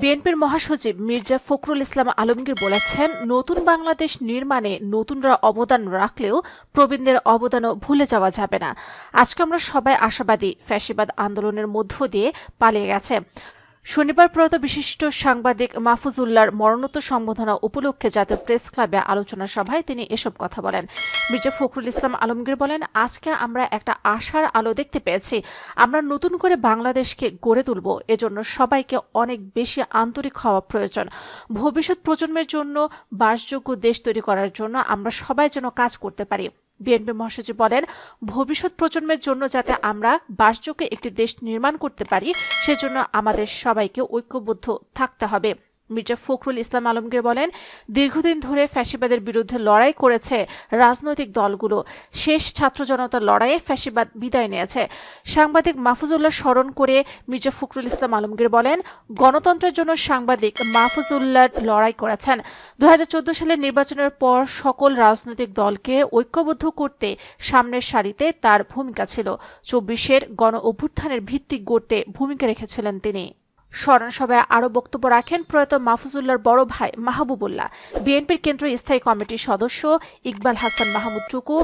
বিএনপির মহাসচিব মির্জা ফখরুল ইসলাম আলমগীর বলেছেন, নতুন বাংলাদেশ নির্মাণে নতুনরা অবদান রাখলেও প্রবীণদের অবদানও ভুলে যাওয়া যাবে না। আজকে আমরা সবাই আশাবাদী, ফ্যাসিবাদ আন্দোলনের মধ্য দিয়ে পালিয়ে গেছে। শনিবার প্রয়াত বিশিষ্ট সাংবাদিক মাহফুজুল্লাহর মরণোত্তর সম্বোধনা উপলক্ষে জাতীয় প্রেস ক্লাবে আলোচনা সভায় তিনি এসব কথা বলেন। মির্জা ফখরুল ইসলাম আলমগীর বলেন, আজকে আমরা একটা আশার আলো দেখতে পেয়েছি। আমরা নতুন করে বাংলাদেশকে গড়ে তুলব। এজন্য সবাইকে অনেক বেশি আন্তরিক হওয়া প্রয়োজন। ভবিষ্যৎ প্রজন্মের জন্য বাসযোগ্য দেশ তৈরি করার জন্য আমরা সবাই যেন কাজ করতে পারি। বিএনপি মহাসচিব বলেন, ভবিষ্যৎ প্রজন্মের জন্য যাতে আমরা বাসযোগ্য একটি দেশ নির্মাণ করতে পারি, সেজন্য আমাদের সবাইকে ঐক্যবদ্ধ থাকতে হবে। মির্জা ফখরুল ইসলাম আলমগীর বলেন, দীর্ঘদিন ধরে ফ্যাসিবাদের বিরুদ্ধে লড়াই করেছে রাজনৈতিক দলগুলো। শেষ ছাত্র জনতার লড়াইয়ে ফ্যাসিবাদ বিদায় নিয়েছে। সাংবাদিক মাহফুজুল্লাহ স্মরণ করে মির্জা ফখরুল ইসলাম আলমগীর বলেন, গণতন্ত্রের জন্য সাংবাদিক মাহফুজুল্লাহ লড়াই করেছেন। 2014 সালের নির্বাচনের পর সকল রাজনৈতিক দলকে ঐক্যবদ্ধ করতে সামনের সারিতে তার ভূমিকা ছিল। 24-এর গণ অভ্যুত্থানের ভিত্তি গড়তে ভূমিকা রেখেছিলেন তিনি। স্মরণ সভায় আরও বক্তব্য রাখেন প্রয়াত মাহফুজুল্লাহর বড় ভাই মাহবুবুল্লাহ, বিএনপির কেন্দ্রীয় স্থায়ী কমিটির সদস্য ইকবাল হাসান মাহমুদ টুকু,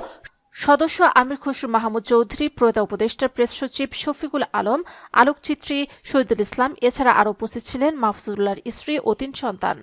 সদস্য আমির খসরু মাহমুদ চৌধুরী, প্রয়াত উপদেষ্টা প্রেস সচিব শফিকুল আলম, আলোকচিত্রী শহীদুল ইসলাম। এছাড়া আরও উপস্থিত ছিলেন মাহফুজুল্লাহর স্ত্রী ও 3 সন্তান।